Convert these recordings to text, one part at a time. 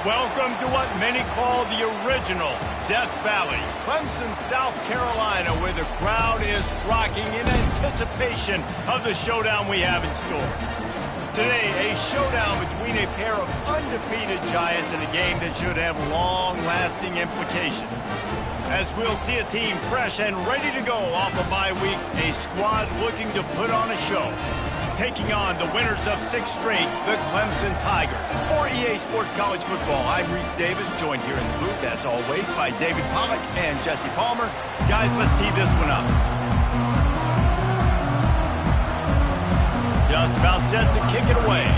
Welcome to what many call the original Death Valley, Clemson, South Carolina, where the crowd is rocking in anticipation of the showdown we have in store. Today, a showdown between a pair of undefeated giants in a game that should have long-lasting implications. As we'll see a team fresh and ready to go off a bye week, a squad looking to put on a show. Taking on the winners of 6 straight, the Clemson Tigers. For EA Sports College Football, I'm Reese Davis, joined here in the booth, as always, by David Pollack and Jesse Palmer. Guys, let's tee this one up. Just about set to kick it away.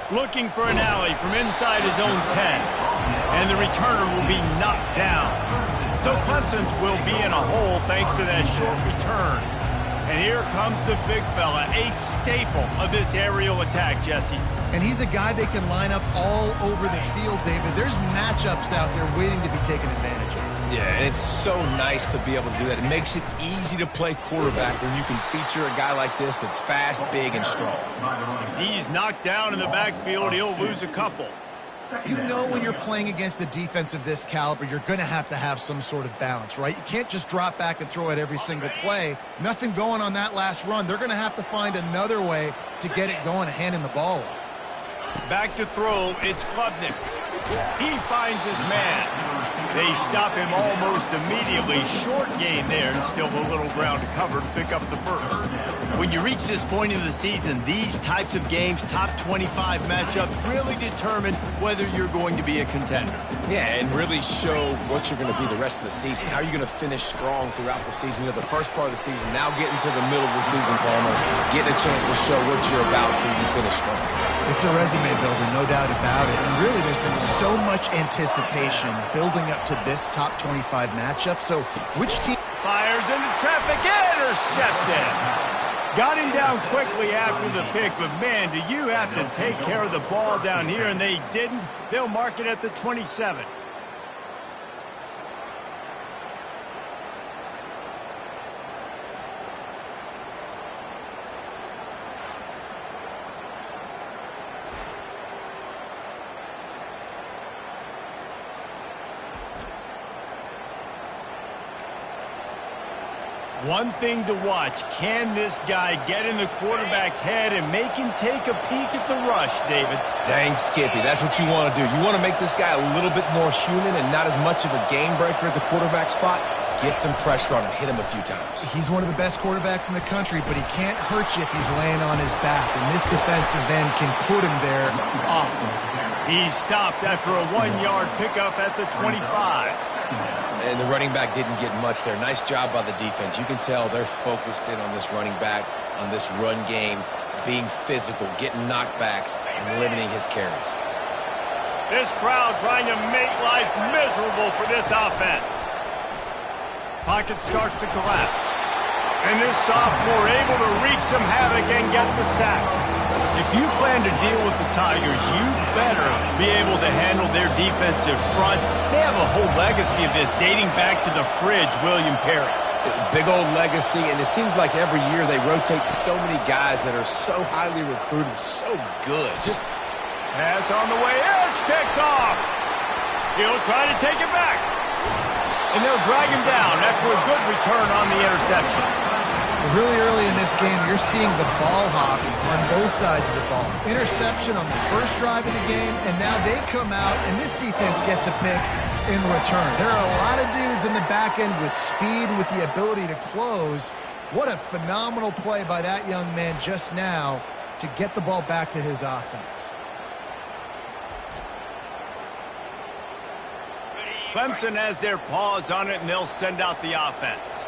Looking for an alley from inside his own 10. And the returner will be knocked down. So Clemson's will be in a hole thanks to that short return. And here comes the big fella, a staple of this aerial attack, Jesse. And he's a guy they can line up all over the field, David. There's matchups out there waiting to be taken advantage of. Yeah, and it's so nice to be able to do that. It makes it easy to play quarterback when you can feature a guy like this that's fast, big, and strong. He's knocked down in the backfield. He'll lose a couple. You know when you're playing against a defense of this caliber, you're going to have some sort of balance, right? You can't just drop back and throw it every single play. Nothing going on that last run. They're going to have to find another way to get it going and handing the ball off. Back to throw, it's Klubnik. He finds his man. They stop him almost immediately. Short gain there, and still a little ground to cover to pick up the first. When you reach this point in the season, these types of games, top 25 matchups, really determine whether you're going to be a contender. Yeah, and really show what you're going to be the rest of the season. How are you going to finish strong throughout the season? You know, the first part of the season, now getting to the middle of the season, Palmer, getting a chance to show what you're about so you finish strong. It's a resume builder, no doubt about it. And really, there's been so much anticipation building up to this top 25 matchup. So which team fires into traffic? Intercepted. Got him down quickly after the pick, but man, do you have to take care of the ball down here, and they didn't. They'll mark it at the 27. One thing to watch, can this guy get in the quarterback's head and make him take a peek at the rush, David? Dang, Skippy, that's what you want to do. You want to make this guy a little bit more human and not as much of a game breaker at the quarterback spot. Get some pressure on him, hit him a few times. He's one of the best quarterbacks in the country, but he can't hurt you if he's laying on his back, and this defensive end can put him there often. He stopped after a 1-yard pickup at the 25. And the running back didn't get much there. Nice job by the defense. You can tell they're focused in on this running back, on this run game, being physical, getting knockbacks, and limiting his carries. This crowd trying to make life miserable for this offense. Pocket starts to collapse. And this sophomore able to wreak some havoc and get the sack. If you plan to deal with the Tigers, you better be able to handle their defensive front. They have a whole legacy of this dating back to the fridge, William Perry. Big old legacy, and it seems like every year they rotate so many guys that are so highly recruited, so good. Just pass on the way. It's picked off. He'll try to take it back. And they'll drag him down after a good return on the interception. Really early in this game, you're seeing the ball hawks on both sides of the ball. Interception on the first drive of the game, and now they come out, and this defense gets a pick in return. There are a lot of dudes in the back end with speed and with the ability to close. What a phenomenal play by that young man just now to get the ball back to his offense. Clemson has their paws on it, and they'll send out the offense.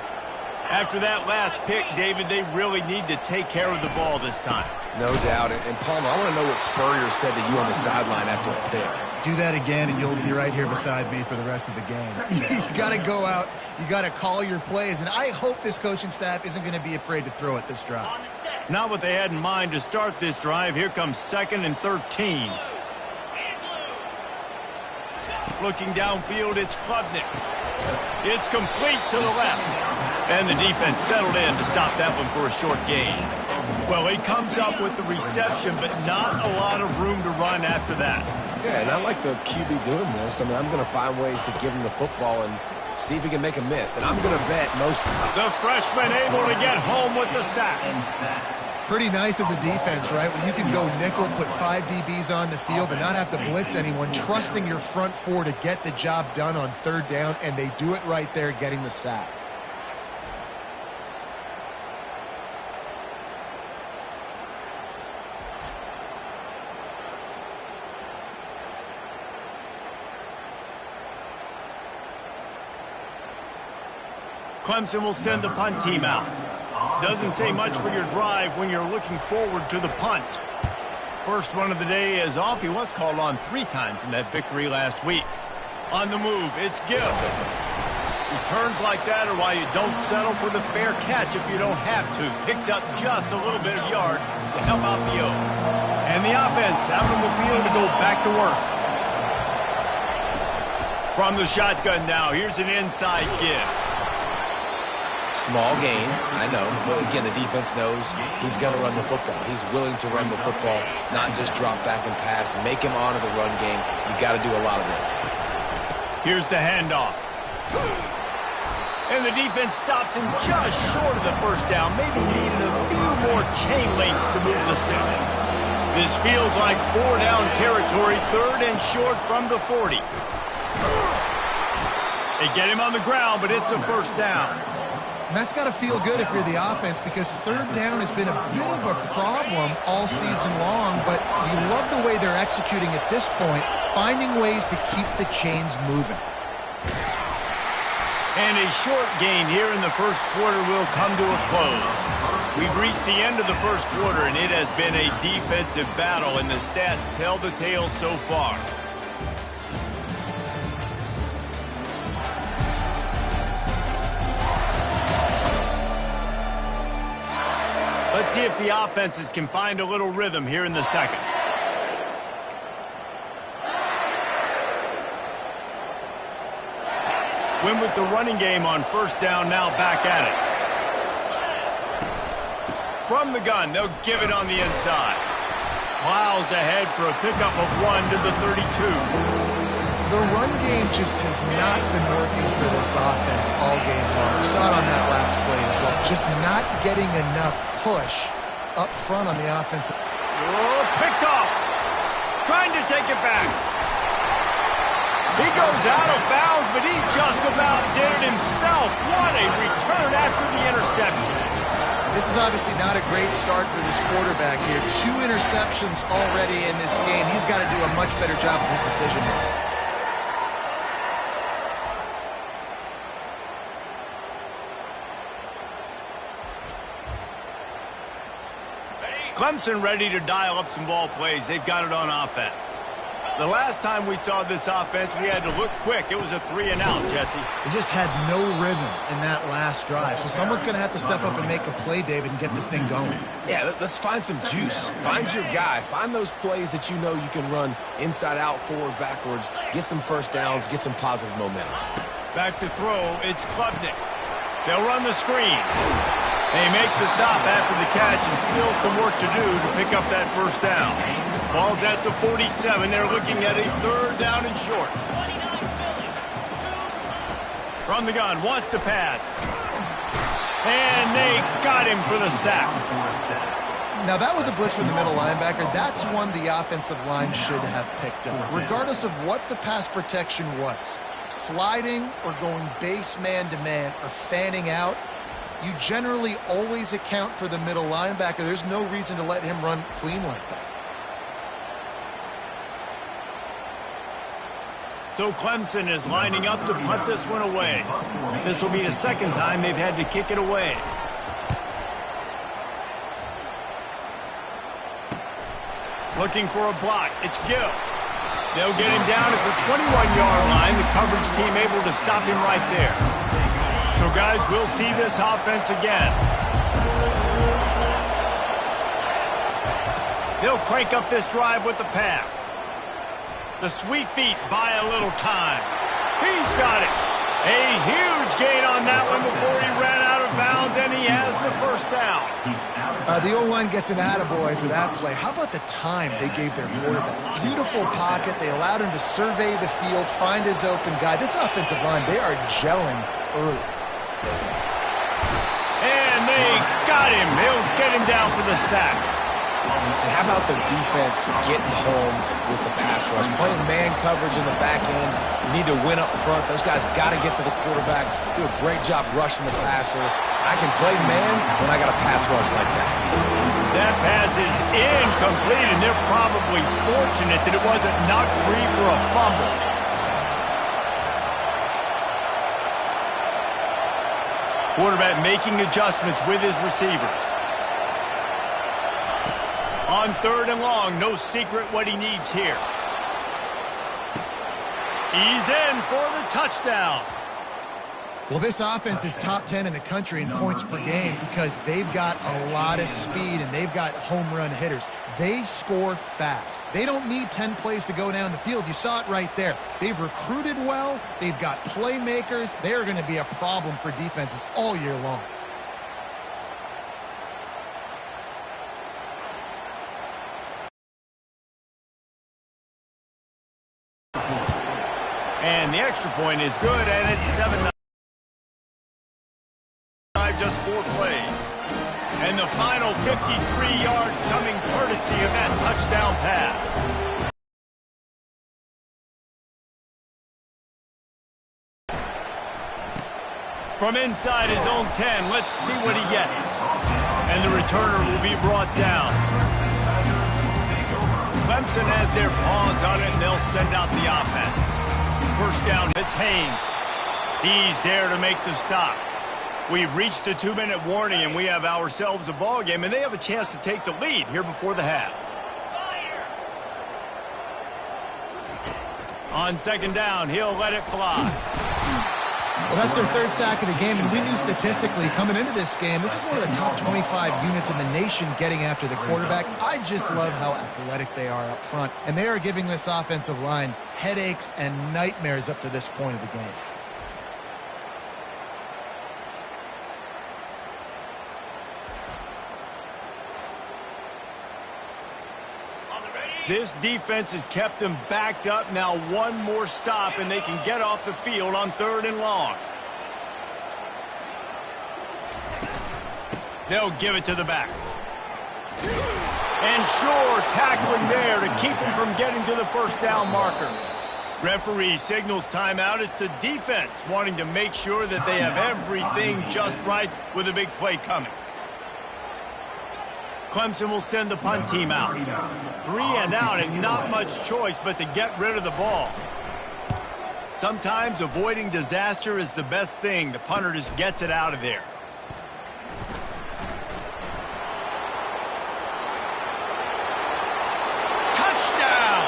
After that last pick, David, they really need to take care of the ball this time. No doubt. And Palmer, I want to know what Spurrier said to you on the sideline after a pick. Do that again, and you'll be right here beside me for the rest of the game. You got to go out. You got to call your plays. And I hope this coaching staff isn't going to be afraid to throw it this drive. Not what they had in mind to start this drive. Here comes 2nd and 13. Looking downfield, it's Klubnik. It's complete to the left. And the defense settled in to stop that one for a short gain. Well, he comes up with the reception, but not a lot of room to run after that. Yeah, and I like the QB doing this. I mean, I'm going to find ways to give him the football and see if he can make a miss. And I'm going to bet most of it. The freshman able to get home with the sack. Pretty nice as a defense, right? When you can go nickel, put 5 DBs on the field and not have to blitz anyone, trusting your front four to get the job done on third down, and they do it right there, getting the sack. Clemson will send the punt team out. Doesn't say much for your drive when you're looking forward to the punt. First one of the day is off. He was called on 3 times in that victory last week. On the move, it's Gill. Returns like that are why you don't settle for the fair catch if you don't have to. Picks up just a little bit of yards to help out the O. And the offense out on the field to go back to work. From the shotgun now, here's an inside give. Small gain, I know, but again, the defense knows he's going to run the football. He's willing to run the football, not just drop back and pass, make him honor the run game. You got to do a lot of this. Here's the handoff. And the defense stops him just short of the first down, maybe needed a few more chain links to move the sticks. This feels like 4-down territory, 3rd and short from the 40. They get him on the ground, but it's a first down. And that's got to feel good if you're the offense, because third down has been a bit of a problem all season long, but you love the way they're executing at this point, finding ways to keep the chains moving. And a short gain here in the first quarter will come to a close. We've reached the end of the first quarter, and it has been a defensive battle, and the stats tell the tale so far. Let's see if the offenses can find a little rhythm here in the second. Win with the running game on first down, now back at it. From the gun, they'll give it on the inside. Plows ahead for a pickup of 1 to the 32. The run game just has not been working for this offense all game long. We saw it on that last play as well. Just not getting enough push up front on the offensive. Oh, picked off. Trying to take it back. He goes out of bounds, but he just about did it himself. What a return after the interception. This is obviously not a great start for this quarterback here. 2 interceptions already in this game. He's got to do a much better job with his decision making. Clemson ready to dial up some ball plays. They've got it on offense. The last time we saw this offense, we had to look quick. It was a 3-and-out, Jesse. They just had no rhythm in that last drive. So someone's going to have to step up and make a play, David, and get this thing going. Yeah, let's find some juice. Find your guy. Find those plays that you know you can run inside out, forward, backwards. Get some first downs. Get some positive momentum. Back to throw. It's Klubnik. They'll run the screen. They make the stop after the catch, and still some work to do to pick up that first down. Ball's at the 47. They're looking at a 3rd down and short. From the gun, wants to pass. And they got him for the sack. Now, that was a blitz from the middle linebacker. That's one the offensive line should have picked up, regardless of what the pass protection was. Sliding or going base man-to-man or fanning out, you generally always account for the middle linebacker. There's no reason to let him run clean like that. So Clemson is lining up to punt this one away. This will be the second time they've had to kick it away. Looking for a block. It's Gill. They'll get him down at the 21-yard line. The coverage team able to stop him right there. So, guys, we'll see this offense again. They'll crank up this drive with the pass. The sweet feet buy a little time. He's got it. A huge gain on that one before he ran out of bounds, and he has the first down. The O-line gets an attaboy for that play. How about the time they gave their quarterback? Beautiful pocket. They allowed him to survey the field, find his open guy. This offensive line, they are gelling early. And they got him. They'll get him down for the sack. And how about the defense getting home with the pass rush? Playing man coverage in the back end. You need to win up front. Those guys got to get to the quarterback. Do a great job rushing the passer. I can play man when I got a pass rush like that. That pass is incomplete, and they're probably fortunate that it wasn't knocked free for a fumble. Quarterback making adjustments with his receivers. On 3rd and long, no secret what he needs here. He's in for the touchdown. Well, this offense is top 10 in the country in points per game because they've got a lot of speed and they've got home run hitters. They score fast. They don't need 10 plays to go down the field. You saw it right there. They've recruited well. They've got playmakers. They're going to be a problem for defenses all year long. And the extra point is good, and it's 7-9. Just 4 plays. And the final 53 yards coming courtesy of that touchdown pass. From inside his own 10, let's see what he gets. And the returner will be brought down. Clemson has their paws on it, and they'll send out the offense. First down, it's Haynes. He's there to make the stop. We've reached the 2-minute warning, and we have ourselves a ball game, and they have a chance to take the lead here before the half. On 2nd down, he'll let it fly. Well, that's their 3rd sack of the game, and we knew statistically coming into this game, this is one of the top 25 units in the nation getting after the quarterback. I just love how athletic they are up front, and they are giving this offensive line headaches and nightmares up to this point of the game. This defense has kept them backed up. Now one more stop, and they can get off the field on 3rd and long. They'll give it to the back. And sure, tackling there to keep him from getting to the first down marker. Referee signals timeout. It's the defense wanting to make sure that they have everything just right with a big play coming. Clemson will send the punt team out. 3 and out, and not much choice but to get rid of the ball. Sometimes avoiding disaster is the best thing. The punter just gets it out of there. Touchdown!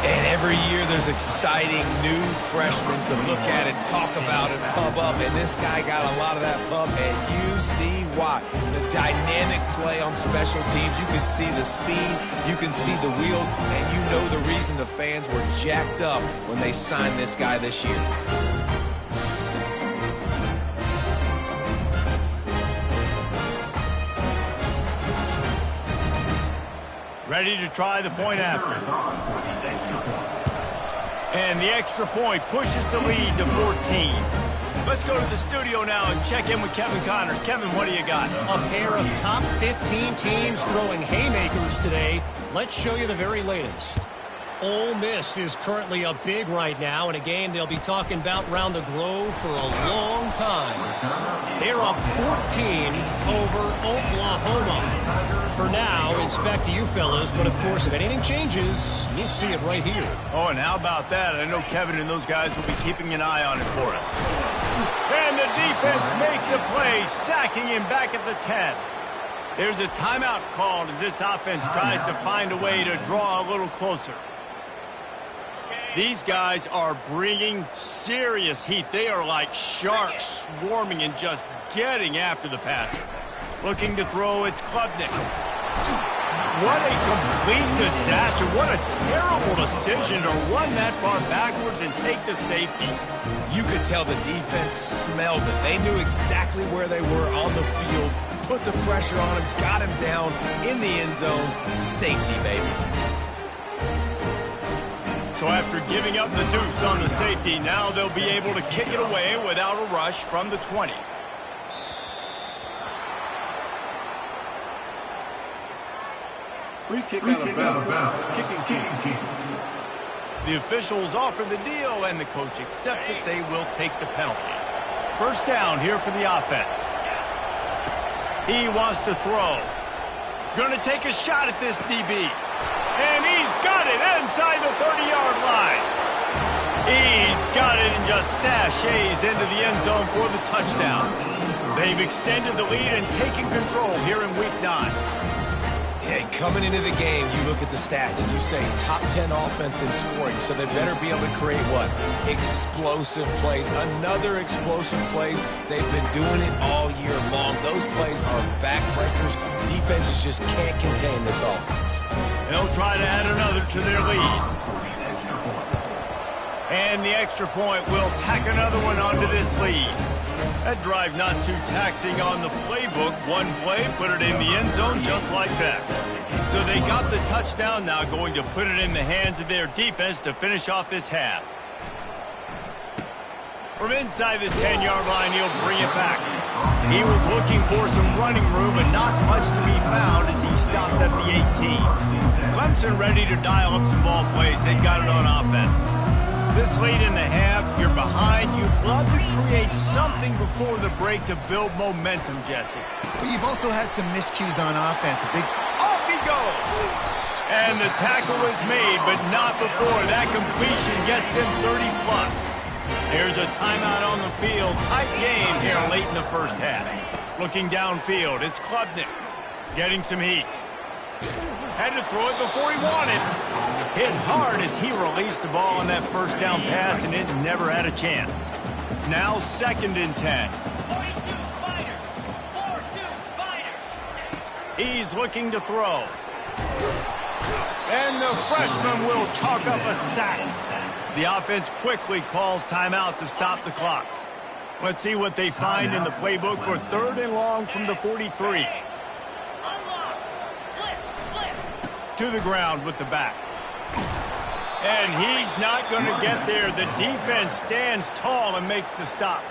And every year there's exciting new freshmen to look at and talk about and pump up. And this guy got a lot of that pump, and you see why. The dynamic play on special teams. You can see the speed. You can see the wheels. And you know the reason the fans were jacked up when they signed this guy this year. Ready to try the point after. And the extra point pushes the lead to 14. Let's go to the studio now and check in with Kevin Connors. Kevin, what do you got? A pair of top 15 teams throwing haymakers today. Let's show you the very latest. Ole Miss is currently up big right now in a game they'll be talking about round the globe for a long time. They're up 14 over Oklahoma. For now, it's back to you fellas, but of course, if anything changes, you see it right here. Oh, and how about that? I know Kevin and those guys will be keeping an eye on it for us. And the defense makes a play, sacking him back at the 10. There's a timeout called as this offense tries to find a way to draw a little closer. These guys are bringing serious heat. They are like sharks swarming and just getting after the passer. Looking to throw, it's Klubnik. What a complete disaster. What a terrible decision to run that far backwards and take the safety. You could tell the defense smelled it. They knew exactly where they were on the field, put the pressure on him, got him down in the end zone. Safety, baby. So after giving up the deuce on the safety, now they'll be able to kick it away without a rush from the 20. Free kick out of bounds. Kicking team. The officials offer the deal, and the coach accepts it. They will take the penalty. First down here for the offense. He wants to throw. Going to take a shot at this DB. And he's got it inside the 30-yard line. He's got it and just sashays into the end zone for the touchdown. They've extended the lead and taken control here in Week 9. Hey, coming into the game, you look at the stats and you say top 10 offense in scoring, so they better be able to create what? Explosive plays. Another explosive plays. They've been doing it all year long. Those plays are backbreakers. Defenses just can't contain this offense. They'll try to add another to their lead. And the extra point will tack another one onto this lead. That drive not too taxing on the playbook. One play, put it in the end zone just like that. So they got the touchdown, now going to put it in the hands of their defense to finish off this half. From inside the 10-yard line, he'll bring it back. He was looking for some running room, but not much to be found as he stopped at the 18. Clemson ready to dial up some ball plays. They've got it on offense. This late in the half, you're behind. You'd love to create something before the break to build momentum, Jesse. But you've also had some miscues on offense. Off he goes! And the tackle is made, but not before that completion gets them 30-plus. There's a timeout on the field. Tight game here late in the first half. Looking downfield, it's Klubnik getting some heat. Had to throw it before he wanted. Hit hard as he released the ball on that first down pass, and it never had a chance. Now 2nd and 10. 42 Spider. 4-2 Spider. He's looking to throw. And the freshman will chalk up a sack. The offense quickly calls timeout to stop the clock. Let's see what they find in the playbook for 3rd and long from the 43. To the ground with the back. And he's not going to get there. The defense stands tall and makes the stop.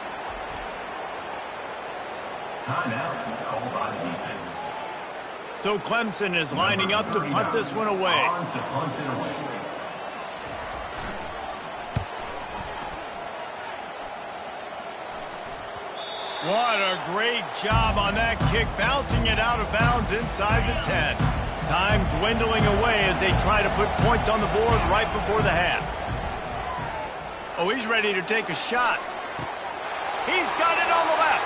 Timeout called by the defense. So Clemson is lining up to punt this one away. What a great job on that kick, bouncing it out of bounds inside the 10. Time dwindling away as they try to put points on the board right before the half. Oh, he's ready to take a shot. He's got it on the left.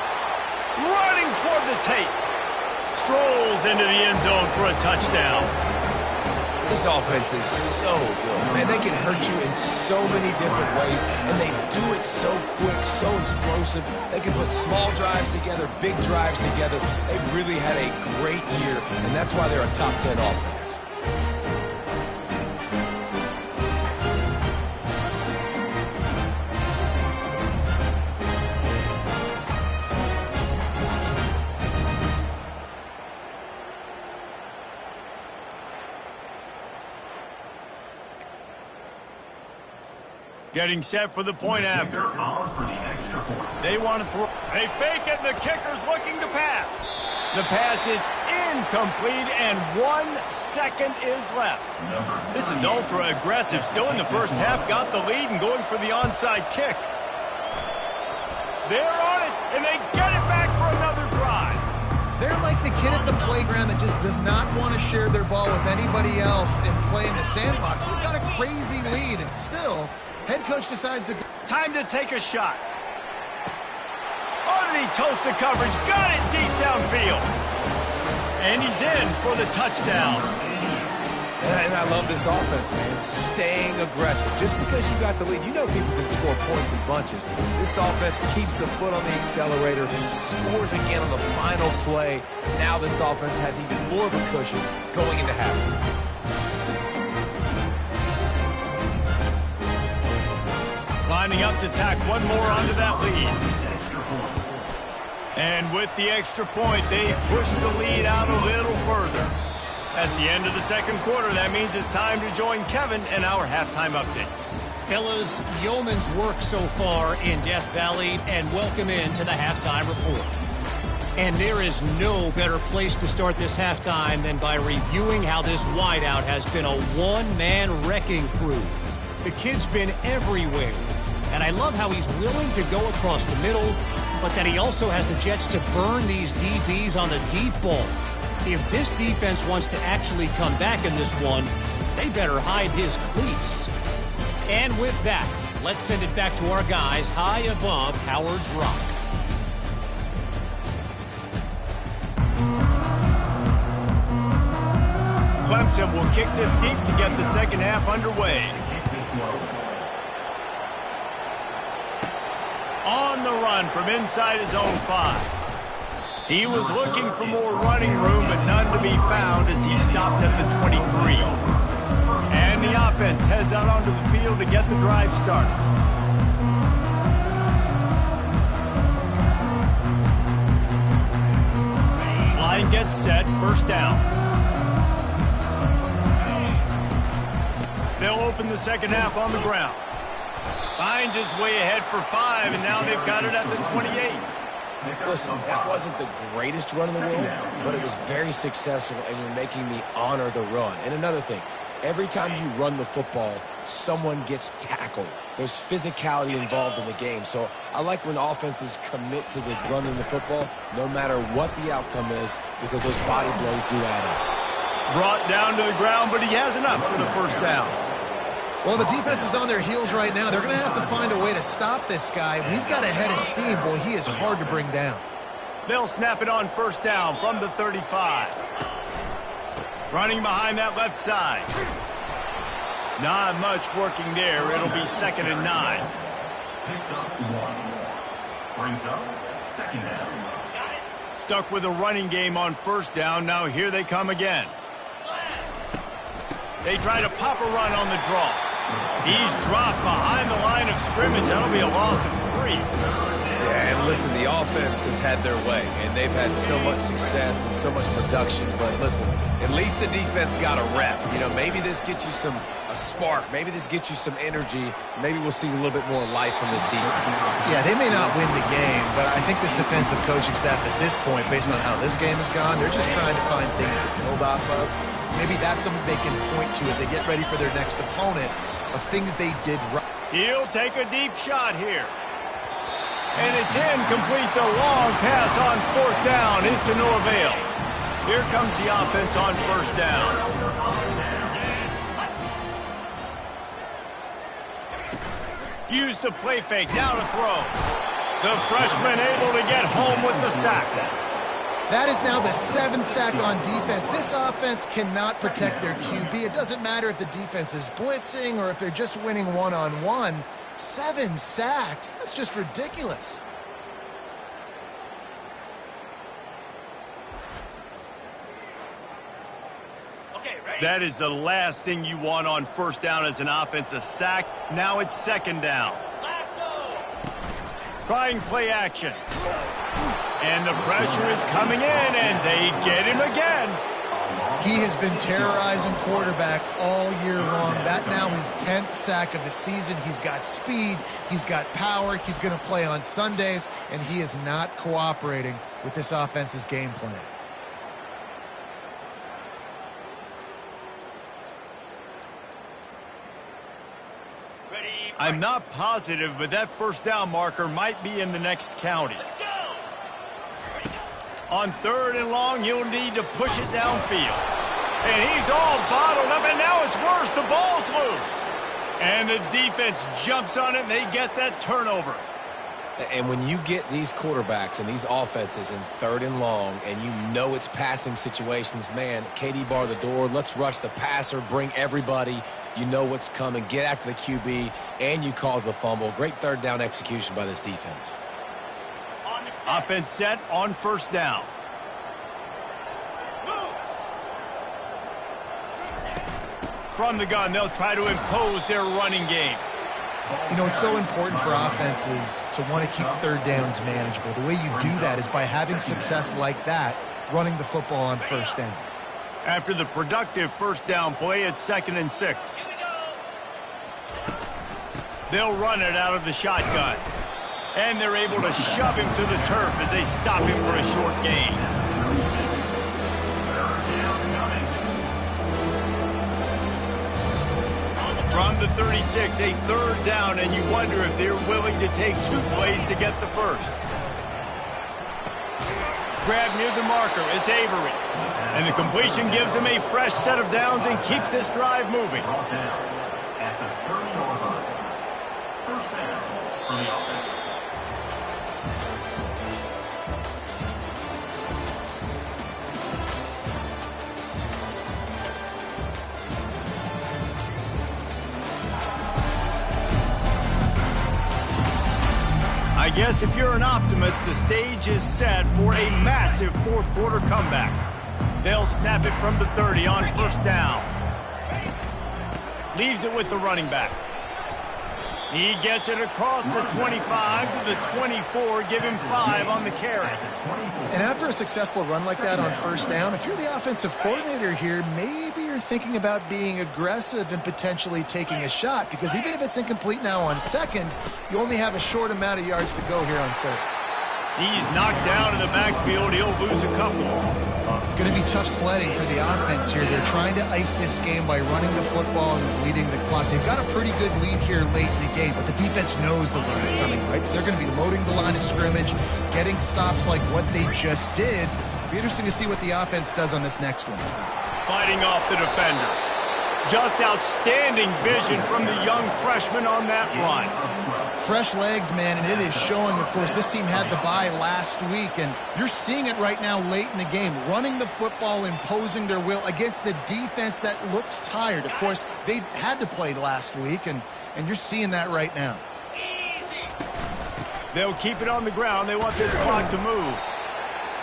Running toward the tape. Strolls into the end zone for a touchdown. This offense is so good, man. They can hurt you in so many different ways, and they do it so quick, so explosive. They can put small drives together, big drives together. They've really had a great year, and that's why they're a top 10 offense. Getting set for the point after. They want to throw. They fake it, and the kicker's looking to pass. The pass is incomplete, and 1 second is left. This is ultra aggressive. Still in the first half, got the lead and going for the onside kick. They're on it, and they get it back for another drive. They're like the kid at the playground that just does not want to share their ball with anybody else and play in the sandbox. They've got a crazy lead, and still, head coach decides to go. Time to take a shot. Underneath toasted coverage, got it deep downfield. And he's in for the touchdown. And I love this offense, man. Staying aggressive. Just because you got the lead, you know people can score points in bunches. This offense keeps the foot on the accelerator, scores again on the final play. Now this offense has even more of a cushion going into halftime. Lining up to tack one more onto that lead. And with the extra point, they push the lead out a little further. That's the end of the second quarter. That means it's time to join Kevin in our halftime update. Fellas, yeoman's work so far in Death Valley, and welcome into the halftime report. And there is no better place to start this halftime than by reviewing how this wideout has been a one-man wrecking crew. The kid's been everywhere, and I love how he's willing to go across the middle, but that he also has the jets to burn these DBs on the deep ball. If this defense wants to actually come back in this one, they better hide his cleats. And with that, let's send it back to our guys high above Howard's Rock. Clemson will kick this deep to get the second half underway. On the run from inside his own 5. He was looking for more running room, but none to be found as he stopped at the 23. And the offense heads out onto the field to get the drive started. Line gets set, first down. They'll open the second half on the ground. Finds his way ahead for 5, and now they've got it at the 28. Listen, that wasn't the greatest run in the world, but it was very successful, and you're making me honor the run. And another thing, every time you run the football, someone gets tackled. There's physicality involved in the game. So I like when offenses commit to the running the football, no matter what the outcome is, because those body blows do add up. Brought down to the ground, but he has enough for the first down. Well, the defense is on their heels right now. They're going to have to find a way to stop this guy. When he's got a head of steam, boy, he is hard to bring down. They'll snap it on first down from the 35. Running behind that left side. Not much working there. It'll be 2nd and 9. Picks up 1. Brings up second down. Stuck with a running game on first down. Now here they come again. They try to pop a run on the draw. He's dropped behind the line of scrimmage. That'll be a loss of 3. Yeah, and listen, the offense has had their way, and they've had so much success and so much production. But listen, at least the defense got a rep. You know, maybe this gets you a spark. Maybe this gets you some energy. Maybe we'll see a little bit more life from this defense. Yeah, they may not win the game, but I think this defensive coaching staff at this point, based on how this game has gone, they're just trying to find things to build off of. Maybe that's something they can point to as they get ready for their next opponent of things they did right. He'll take a deep shot here. And it's incomplete. The long pass on fourth down is to no avail. Here comes the offense on first down. Use the play fake. Now to throw. The freshman able to get home with the sack. That is now the 7th sack on defense. This offense cannot protect their QB. It doesn't matter if the defense is blitzing or if they're just winning one-on-one. 7 sacks. That's just ridiculous. Okay, ready? That is the last thing you want on first down as an offensive sack. Now it's 2nd down. Lasso. Trying play action. And the pressure is coming in, and they get him again. He has been terrorizing quarterbacks all year long. That now his 10th sack of the season. He's got speed. He's got power. He's going to play on Sundays, and he is not cooperating with this offense's game plan. Ready? I'm not positive, but that first down marker might be in the next county. Let's go. On 3rd and long, he'll need to push it downfield. And he's all bottled up, and now it's worse. The ball's loose. And the defense jumps on it, and they get that turnover. And when you get these quarterbacks and these offenses in 3rd and long and you know it's passing situations, man, KD bar the door, let's rush the passer, bring everybody. You know what's coming. Get after the QB, and you cause the fumble. Great 3rd down execution by this defense. Offense set on 1st down. From the gun, they'll try to impose their running game. You know, it's so important for offenses to want to keep 3rd downs manageable. The way you do that is by having success like that, running the football on 1st down. After the productive 1st down play, it's 2nd and 6. They'll run it out of the shotgun. And they're able to shove him to the turf as they stop him for a short gain. From the 36, a 3rd down, and you wonder if they're willing to take 2 plays to get the 1st. Grab near the marker, it's Avery. And the completion gives him a fresh set of downs and keeps this drive moving. At the 30-yard line. 1st down for the offense. I guess if you're an optimist, the stage is set for a massive 4th quarter comeback. They'll snap it from the 30 on 1st down. Leaves it with the running back. He gets it across the 25 to the 24, give him 5 on the carry. And after a successful run like that on 1st down, if you're the offensive coordinator here, maybe you're thinking about being aggressive and potentially taking a shot, because even if it's incomplete now on 2nd, you only have a short amount of yards to go here on 3rd. He's knocked down in the backfield. He'll lose a couple. It's going to be tough sledding for the offense here. They're trying to ice this game by running the football and bleeding the clock. They've got a pretty good lead here late in the game, but the defense knows the run's coming, right? So they're going to be loading the line of scrimmage, getting stops like what they just did. It'll be interesting to see what the offense does on this next one. Fighting off the defender. Just outstanding vision from the young freshman on that run. Fresh legs, man, and it is showing. Of course, this team had the bye last week, and you're seeing it right now late in the game. Running the football, imposing their will against the defense that looks tired. Of course, they had to play last week, and you're seeing that right now. They'll keep it on the ground. They want this clock to move.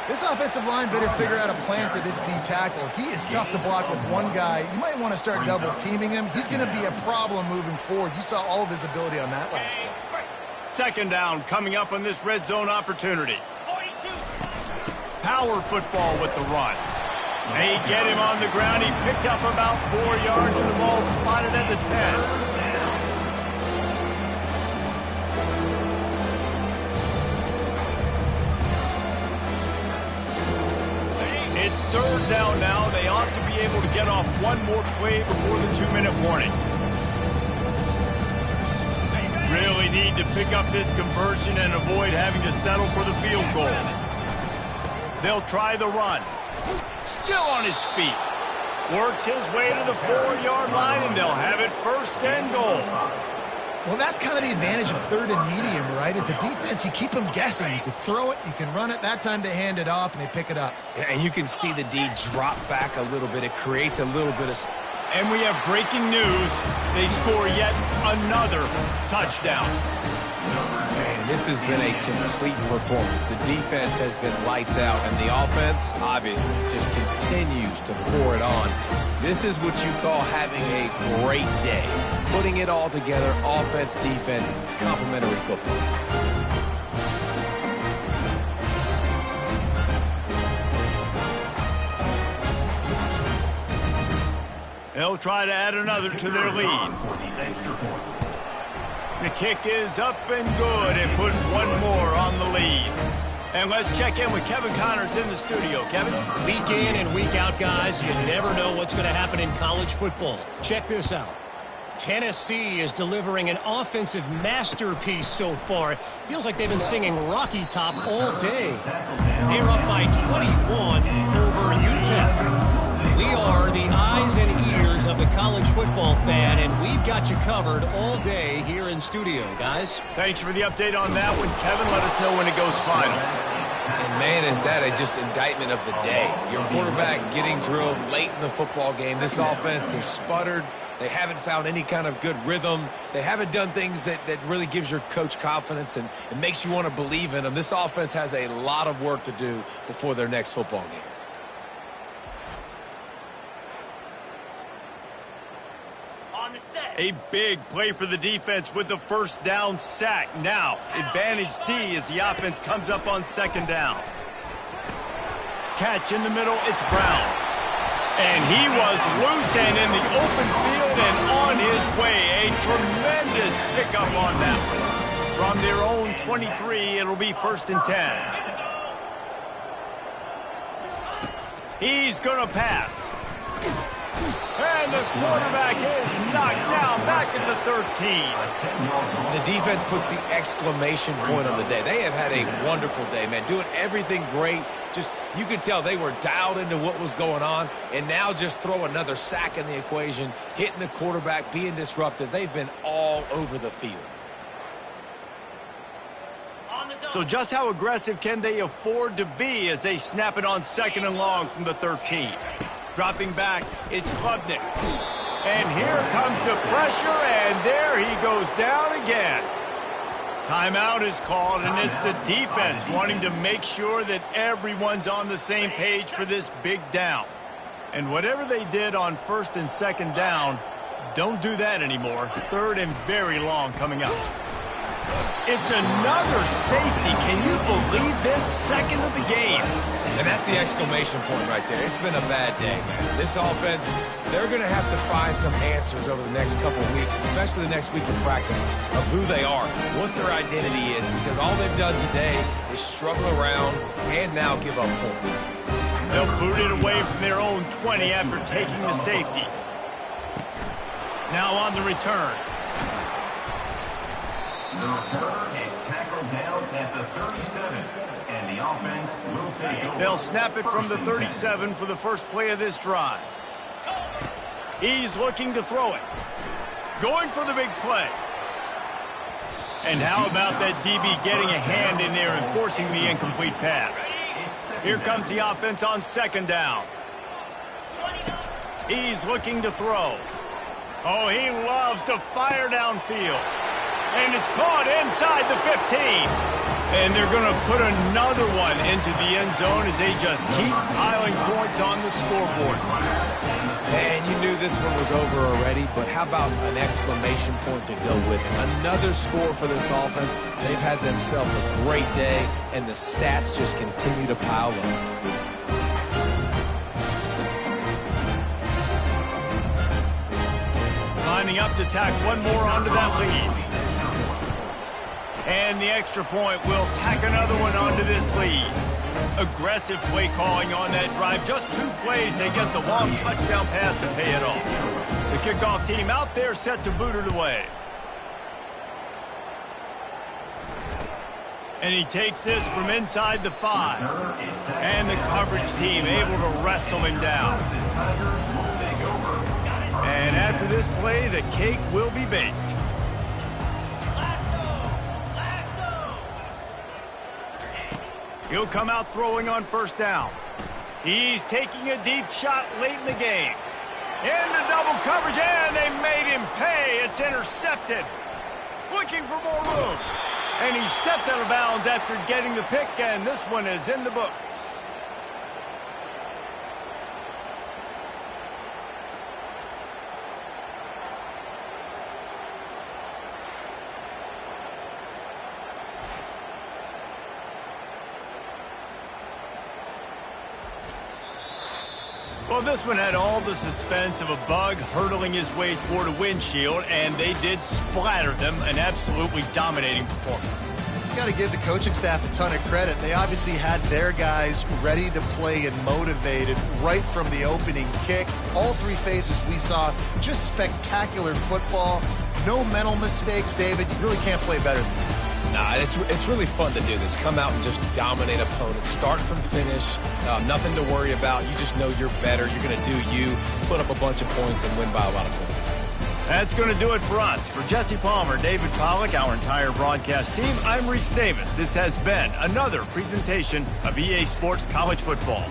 This offensive line better figure out a plan for this D tackle. He is tough to block with one guy. You might want to start double-teaming him. He's going to be a problem moving forward. You saw all of his ability on that last play. 2nd down coming up on this red zone opportunity. Power football with the run. They get him on the ground. He picked up about 4 yards, and the ball spotted at the 10. It's 3rd down now. They ought to be able to get off one more play before the 2-minute warning. Really need to pick up this conversion and avoid having to settle for the field goal. They'll try the run. Still on his feet. Works his way to the 4-yard line, and they'll have it 1st and goal. Well, that's kind of the advantage of 3rd and medium, right? Is the defense, you keep them guessing. You can throw it, you can run it. That time they hand it off, and they pick it up. And you can see the D drop back a little bit. It creates a little bit of... And we have breaking news. They score yet another touchdown. Man, this has been a complete performance. The defense has been lights out, and the offense, obviously, just continues to pour it on. This is what you call having a great day. Putting it all together, offense, defense, complementary football. They'll try to add another to their lead. The kick is up and good. It puts one more on the lead. And let's check in with Kevin Connors in the studio. Kevin? Week in and week out, guys, you never know what's going to happen in college football. Check this out. Tennessee is delivering an offensive masterpiece so far. Feels like they've been singing Rocky Top all day. They're up by 21 over UTEP. We are the eyes and ears of the college football fan, and we've got you covered all day here in studio, guys. Thanks for the update on that one, Kevin. Let us know when it goes final. And, man, is that a just indictment of the day. Your quarterback getting drilled late in the football game. This offense has sputtered. They haven't found any kind of good rhythm. They haven't done things that really gives your coach confidence and it makes you want to believe in them. This offense has a lot of work to do before their next football game. On the set. A big play for the defense with the first down sack. Now, advantage D as the offense comes up on second down. Catch in the middle, it's Brown. And he was loose and in the open field and on his way. A tremendous pickup on that one. From their own 23, it'll be 1st and 10. He's going to pass. And the quarterback is knocked down back at the 13. The defense puts the exclamation point on the day. They have had a wonderful day, man. Doing everything great. Just, you could tell they were dialed into what was going on. And now just throw another sack in the equation, hitting the quarterback, being disruptive. They've been all over the field. So just how aggressive can they afford to be as they snap it on 2nd and long from the 13? Dropping back, it's Klubnik. And here comes the pressure, and there he goes down again. Timeout is called, and it's the defense wanting to make sure that everyone's on the same page for this big down. And whatever they did on 1st and 2nd down, don't do that anymore. 3rd and very long coming up. It's another safety. Can you believe this? 2nd of the game. And that's the exclamation point right there. It's been a bad day, man. This offense, they're going to have to find some answers over the next couple of weeks, especially the next week in practice, of who they are, what their identity is, because all they've done today is struggle around and now give up points. They'll boot it away from their own 20 after taking the safety. Now on the return. The returner is tackled down at the 37, and the offense will take over. They'll snap it from the 37 for the first play of this drive. He's looking to throw it. Going for the big play. And how about that DB getting a hand in there and forcing the incomplete pass? Here comes the offense on 2nd down. He's looking to throw. Oh, he loves to fire downfield. And it's caught inside the 15. And they're going to put another one into the end zone as they just keep piling points on the scoreboard. And you knew this one was over already, but how about an exclamation point to go with it? Another score for this offense. They've had themselves a great day, and the stats just continue to pile up. Lining up to tack one more onto that lead. And the extra point will tack another one onto this lead. Aggressive play calling on that drive. Just 2 plays, they get the long touchdown pass to pay it off. The kickoff team out there set to boot it away. And he takes this from inside the 5. And the coverage team able to wrestle him down. And after this play, the cake will be baked. He'll come out throwing on 1st down. He's taking a deep shot late in the game. Into double coverage, and they made him pay. It's intercepted. Looking for more room. And he steps out of bounds after getting the pick, and this one is in the books. Well, this one had all the suspense of a bug hurtling his way toward a windshield, and they did splatter them. An absolutely dominating performance. You got to give the coaching staff a ton of credit. They obviously had their guys ready to play and motivated right from the opening kick. All 3 phases we saw, just spectacular football. No mental mistakes, David. You really can't play better than that. Nah, it's really fun to do this. Come out and just dominate opponents. Start from finish. Nothing to worry about. You just know you're better. You're going to do you, put up a bunch of points, and win by a lot of points. That's going to do it for us. For Jesse Palmer, David Pollack, our entire broadcast team, I'm Reese Davis. This has been another presentation of EA Sports College Football.